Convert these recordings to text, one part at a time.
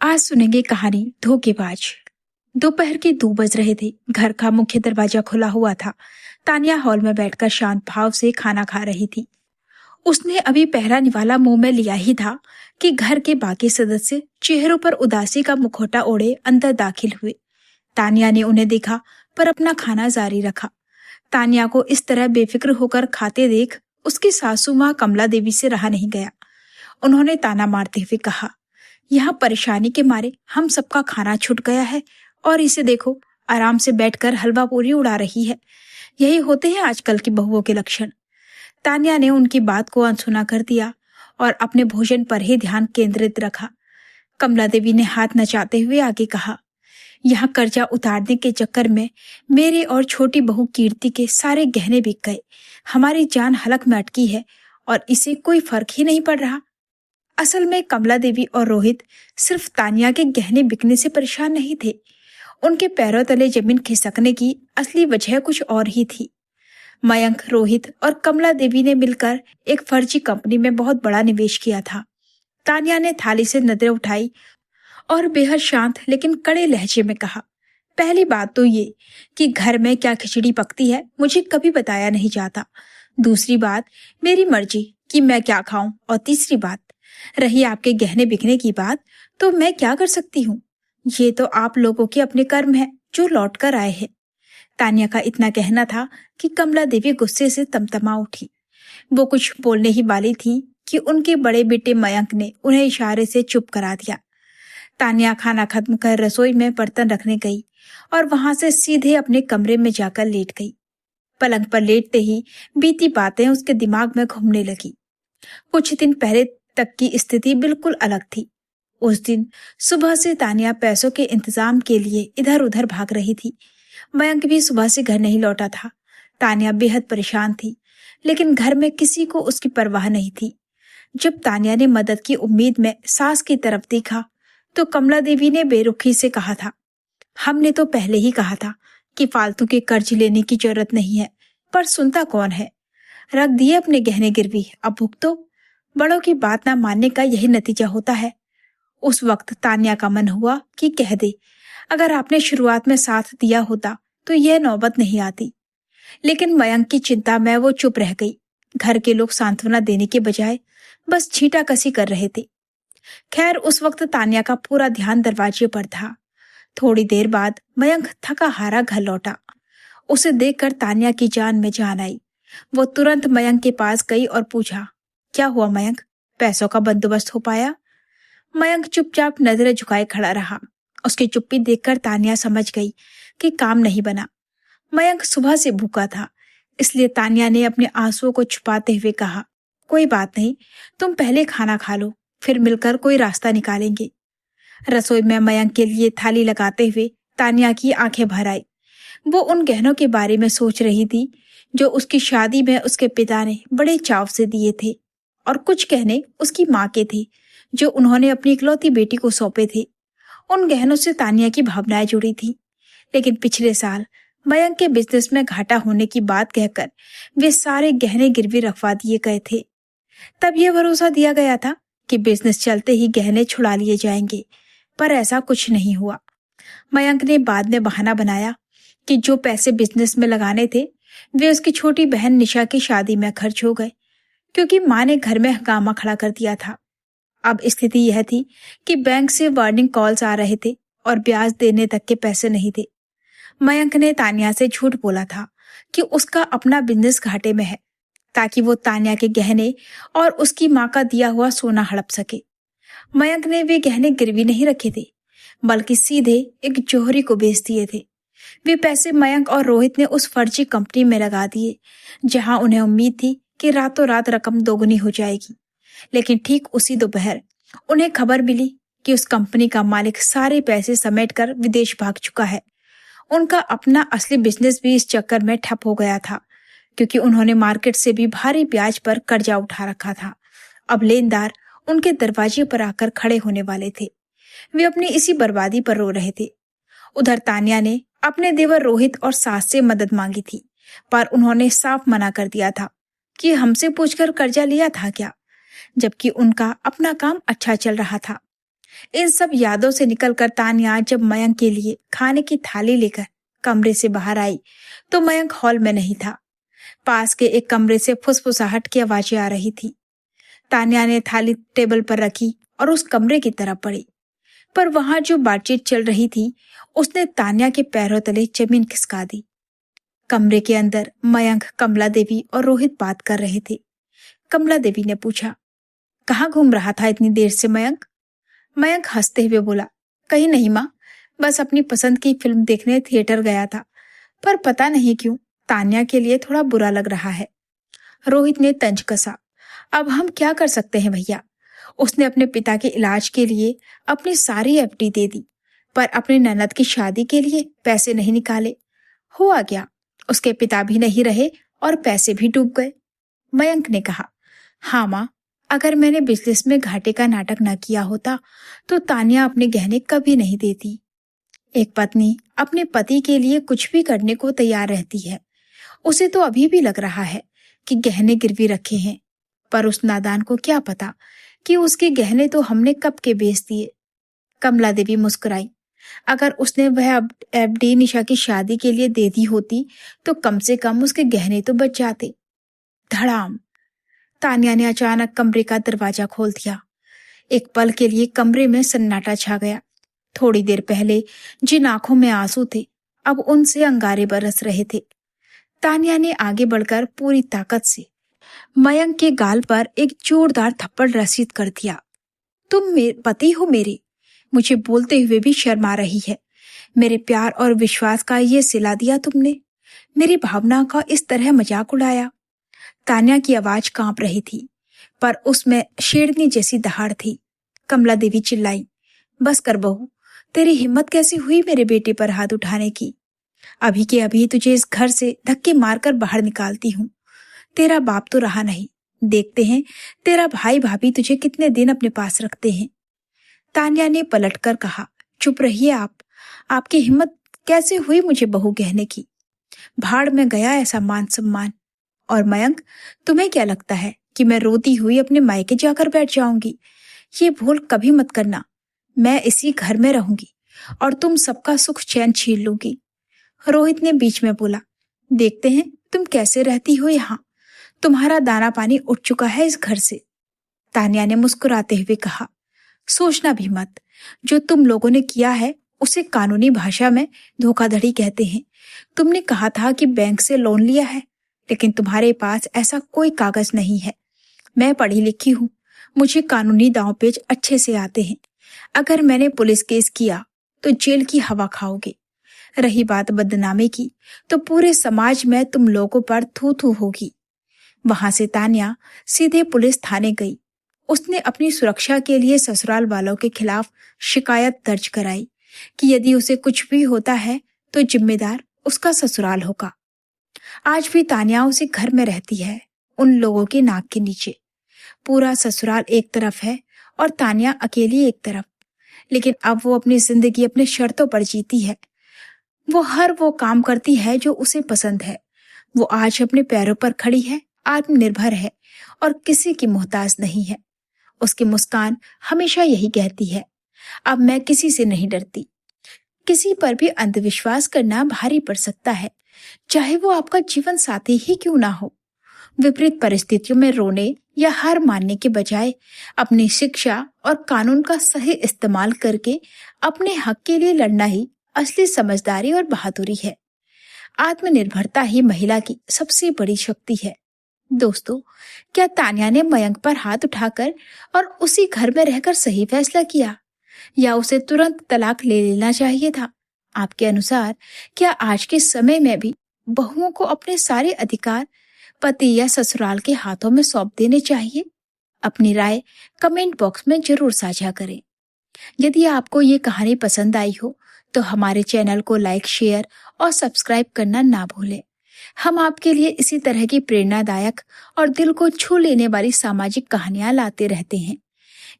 आज सुनेंगे कहानी धोखेबाज। दोपहर के 2 बज रहे थे। घर का मुख्य दरवाजा खुला हुआ था। तानिया हॉल में बैठकर शांत भाव से खाना खा रही थी। उसने अभी पहला निवाला मुंह में लिया ही था कि घर के बाकी सदस्य चेहरों पर उदासी का मुखौटा ओढ़े अंदर दाखिल हुए। तानिया ने उन्हें देखा पर अपना खाना जारी रखा। तानिया को इस तरह बेफिक्र होकर खाते देख उसकी सासू माँ कमला देवी से रहा नहीं गया। उन्होंने ताना मारते हुए कहा, यहाँ परेशानी के मारे हम सबका खाना छूट गया है और इसे देखो, आराम से बैठकर हलवा पूरी उड़ा रही है। यही होते हैं आजकल की बहुओं के लक्षण। तानिया ने उनकी बात को अनसुना कर दिया और अपने भोजन पर ही ध्यान केंद्रित रखा। कमला देवी ने हाथ नचाते हुए आगे कहा, यहाँ कर्जा उतारने के चक्कर में मेरे और छोटी बहू कीर्ति के सारे गहने बिक गए। हमारी जान हलक में अटकी है और इसे कोई फर्क ही नहीं पड़ रहा। असल में कमला देवी और रोहित सिर्फ तानिया के गहने बिकने से परेशान नहीं थे। उनके पैरों तले जमीन खिसकने की असली वजह कुछ और ही थी। मयंक, रोहित और कमला देवी ने मिलकर एक फर्जी कंपनी में बहुत बड़ा निवेश किया था। तानिया ने थाली से नजरें उठाई और बेहद शांत लेकिन कड़े लहजे में कहा, पहली बात तो ये कि घर में क्या खिचड़ी पकती है मुझे कभी बताया नहीं जाता। दूसरी बात, मेरी मर्जी कि मैं क्या खाऊं। और तीसरी बात, रही आपके गहने बिकने की बात, तो मैं क्या कर सकती हूँ। ये तो आप लोगों के अपने कर्म है जो लौट कर आए हैं। तानिया का इतना कहना था कि कमला देवी गुस्से से तमतमा उठी। वो कुछ बोलने ही वाली थी कि उनके बड़े बेटे मयंक ने उन्हें इशारे से चुप करा दिया। तानिया खाना खत्म कर रसोई में बर्तन रखने गई और वहां से सीधे अपने कमरे में जाकर लेट गई। पलंग पर लेटते ही बीती बातें उसके दिमाग में घूमने लगी। कुछ दिन पहले तक की स्थिति बिल्कुल अलग थी। उस दिन सुबह से तानिया पैसों के इंतजाम के लिए इधर उधर भाग रही थी। मयंक भी सुबह से घर नहीं लौटा था। तानिया बेहद परेशान थी, लेकिन घर में किसी को उसकी परवाह नहीं थी। जब तानिया ने मदद की उम्मीद में सास की तरफ देखा तो कमला देवी ने बेरुखी से कहा था, हमने तो पहले ही कहा था कि फालतू के कर्ज लेने की जरूरत नहीं है, पर सुनता कौन है। रख दिए अपने गहने गिरवी, अब भुगतो। बड़ों की बात ना मानने का यही नतीजा होता है। उस वक्त तानिया का मन हुआ कि कह दे, अगर आपने शुरुआत में साथ दिया होता तो यह नौबत नहीं आती। लेकिन मयंक की चिंता में वो चुप रह गई। घर के लोग सांत्वना देने के बजाय बस छींटाकसी कर रहे थे। खैर, उस वक्त तानिया का पूरा ध्यान दरवाजे पर था। थोड़ी देर बाद मयंक थका हारा घर लौटा। उसे देखकर तानिया की जान में जान आई। वो तुरंत मयंक के पास गई और पूछा, क्या हुआ मयंक, पैसों का बंदोबस्त हो पाया? मयंक चुपचाप नजरें झुकाए खड़ा रहा। उसकी चुप्पी देखकर तानिया समझ गई कि काम नहीं बना। मयंक सुबह से भूखा था, इसलिए तानिया ने अपने आंसुओं को छुपाते हुए कहा, कोई बात नहीं, तुम पहले खाना खा लो, फिर मिलकर कोई रास्ता निकालेंगे। रसोई में मयंक के लिए थाली लगाते हुए तानिया की आंखें भर आई। वो उन गहनों के बारे में सोच रही थी जो उसकी शादी में उसके पिता ने बड़े चाव से दिए थे, और कुछ गहने उसकी माँ के थे जो उन्होंने अपनी इकलौती बेटी को सौंपे थे। उन गहनों से तानिया की भावनाएं जुड़ी थी, लेकिन पिछले साल मयंक के बिजनेस में घाटा होने की बात कहकर वे सारे गहने गिरवी रखवा दिए गए थे। तब यह भरोसा दिया गया था कि बिजनेस चलते ही गहने छुड़ा लिए जाएंगे, पर ऐसा कुछ नहीं हुआ। मयंक ने बाद में बहाना बनाया कि जो पैसे बिजनेस में लगाने थे वे उसकी छोटी बहन निशा की शादी में खर्च हो गए, क्योंकि माँ ने घर में हंगामा खड़ा कर दिया था। अब स्थिति यह थी कि बैंक से वार्निंग कॉल्स आ रहे थे और ब्याज देने तक के पैसे नहीं थे। मयंक ने तानिया से झूठ बोला था कि उसका अपना बिजनेस घाटे में है, ताकि वो तानिया के गहने और उसकी माँ का दिया हुआ सोना हड़प सके। मयंक ने वे गहने गिरवी नहीं रखे थे, बल्कि सीधे एक जौहरी को बेच दिए थे। वे पैसे मयंक और रोहित ने उस फर्जी कंपनी में लगा दिए, जहां उन्हें उम्मीद थी कि रातों रात रकम दोगुनी हो जाएगी। लेकिन ठीक उसी दोपहर उन्हें खबर मिली कि उस कंपनी का मालिक सारे पैसे समेटकर विदेश भाग चुका है। उनका अपना असली बिजनेस भी इस चक्कर में ठप हो गया था, क्योंकि उन्होंने मार्केट से भी भारी ब्याज पर कर्जा उठा रखा था। अब लेनदार उनके दरवाजे पर आकर खड़े होने वाले थे। वे अपनी इसी बर्बादी पर रो रहे थे। उधर तानिया ने अपने देवर रोहित और सास से मदद मांगी थी, पर उन्होंने साफ मना कर दिया था कि हमसे पूछकर कर्जा लिया था क्या, जबकि उनका अपना काम अच्छा चल रहा था। इन सब यादों से निकलकर तान्या जब मयंक के लिए खाने की थाली लेकर कमरे से बाहर आई तो मयंक हॉल में नहीं था। पास के एक कमरे से फुसफुसाहट की आवाजें आ रही थी। तान्या ने थाली टेबल पर रखी और उस कमरे की तरफ बढ़ी, पर वहां जो बातचीत चल रही थी उसने तान्या के पैरों तले जमीन खिसका दी। कमरे के अंदर मयंक, कमला देवी और रोहित बात कर रहे थे। कमला देवी ने पूछा, कहाँ घूम रहा था इतनी देर से मयंक? मयंक हंसते हुए बोला, कहीं नहीं माँ, बस अपनी पसंद की फिल्म देखने थिएटर गया था, पर पता नहीं क्यों तान्या के लिए थोड़ा बुरा लग रहा है। रोहित ने तंज कसा, अब हम क्या कर सकते हैं भैया, उसने अपने पिता के इलाज के लिए अपनी सारी एफडी दे दी, पर अपनी ननद की शादी के लिए पैसे नहीं निकाले। हुआ क्या, उसके पिता भी नहीं रहे और पैसे भी डूब गए। मयंक ने कहा, हाँ माँ, अगर मैंने बिजनेस में घाटे का नाटक न किया होता तो तान्या अपने गहने कभी नहीं देती। एक पत्नी अपने पति के लिए कुछ भी करने को तैयार रहती है। उसे तो अभी भी लग रहा है कि गहने गिरवी रखे हैं, पर उस नादान को क्या पता कि उसके गहने तो हमने कब के बेच दिए। कमला देवी मुस्कुराई, अगर उसने वह एफडी निशा की शादी के लिए दे दी होती तो कम से कम उसके गहने तो बच जाते। धड़ाम, तान्या ने अचानक कमरे का दरवाजा खोल दिया। एक पल के लिए कमरे में सन्नाटा छा गया। थोड़ी देर पहले जिन आंखों में आंसू थे अब उनसे अंगारे बरस रहे थे। तान्या ने आगे बढ़कर पूरी ताकत से मयंक के गाल पर एक जोरदार थप्पड़ रसीद कर दिया। तुम पति हो मेरे, मुझे बोलते हुए भी शर्म आ रही है। मेरे प्यार और विश्वास का ये सिला दिया तुमने, मेरी भावना का इस तरह मजाक उड़ाया। तान्या की आवाज कांप रही थी, पर उसमें शेरनी जैसी दहाड़ थी। कमला देवी चिल्लाई, बस कर बहू, तेरी हिम्मत कैसी हुई मेरे बेटे पर हाथ उठाने की? अभी के अभी तुझे इस घर से धक्के मारकर बाहर निकालती हूँ। तेरा बाप तो रहा नहीं, देखते हैं तेरा भाई भाभी तुझे कितने दिन अपने पास रखते हैं। तान्या ने पलटकर कहा, चुप रहिए आप, आपकी हिम्मत कैसे हुई मुझे बहू कहने की? भाड़ में गया ऐसा मान सम्मान। और मयंक, तुम्हें क्या लगता है कि मैं रोती हुई अपने मायके जाकर बैठ जाऊंगी? ये भूल कभी मत करना। मैं इसी घर में रहूंगी और तुम सबका सुख चैन छीन लूंगी। रोहित ने बीच में बोला, देखते हैं तुम कैसे रहती हो यहाँ, तुम्हारा दाना पानी उठ चुका है इस घर से। तान्या ने मुस्कुराते हुए कहा, सोचना भी मत, जो तुम लोगों ने किया है उसे कानूनी भाषा में धोखाधड़ी कहते हैं। तुमने कहा था कि बैंक से लोन लिया है, लेकिन तुम्हारे पास ऐसा कोई कागज नहीं है। मैं पढ़ी लिखी हूँ, मुझे कानूनी दांवपेच अच्छे से आते हैं। अगर मैंने पुलिस केस किया तो जेल की हवा खाओगे। रही बात बदनामी की, तो पूरे समाज में तुम लोगों पर थू थू होगी। वहां से तान्या सीधे पुलिस थाने गई। उसने अपनी सुरक्षा के लिए ससुराल वालों के खिलाफ शिकायत दर्ज कराई कि यदि उसे कुछ भी होता है तो जिम्मेदार उसका ससुराल होगा। आज भी तान्या उसी घर में रहती है, उन लोगों की नाक के नीचे। पूरा ससुराल एक तरफ है और तान्या अकेली एक तरफ, लेकिन अब वो अपनी जिंदगी अपने शर्तों पर जीती है। वो काम करती है जो उसे पसंद है। वो आज अपने पैरों पर खड़ी है, आत्मनिर्भर है और किसी की मोहताज नहीं है। उसकी मुस्कान हमेशा यही कहती है, अब मैं किसी से नहीं डरती। किसी पर भी अंधविश्वास करना भारी पड़ सकता है, चाहे वो आपका जीवन साथी ही क्यों ना हो। विपरीत परिस्थितियों में रोने या हार मानने के बजाय अपनी शिक्षा और कानून का सही इस्तेमाल करके अपने हक के लिए लड़ना ही असली समझदारी और बहादुरी है। आत्मनिर्भरता ही महिला की सबसे बड़ी शक्ति है। दोस्तों, क्या तान्या ने मयंक पर हाथ उठाकर और उसी घर में रहकर सही फैसला किया, या उसे तुरंत तलाक ले लेना चाहिए था? आपके अनुसार क्या आज के समय में भी बहुओं को अपने सारे अधिकार पति या ससुराल के हाथों में सौंप देने चाहिए? अपनी राय कमेंट बॉक्स में जरूर साझा करें। यदि आपको ये कहानी पसंद आई हो तो हमारे चैनल को लाइक, शेयर और सब्सक्राइब करना ना भूलें। हम आपके लिए इसी तरह की प्रेरणादायक और दिल को छू लेने वाली सामाजिक कहानियां लाते रहते हैं।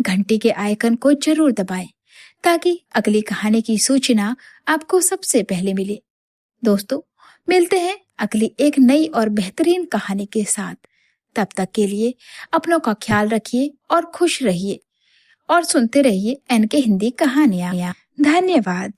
घंटी के आइकन को जरूर दबाएं ताकि अगली कहानी की सूचना आपको सबसे पहले मिले। दोस्तों, मिलते हैं अगली एक नई और बेहतरीन कहानी के साथ। तब तक के लिए अपनों का ख्याल रखिए और खुश रहिए। और सुनते रहिए एन के हिंदी कहानियाँ। धन्यवाद।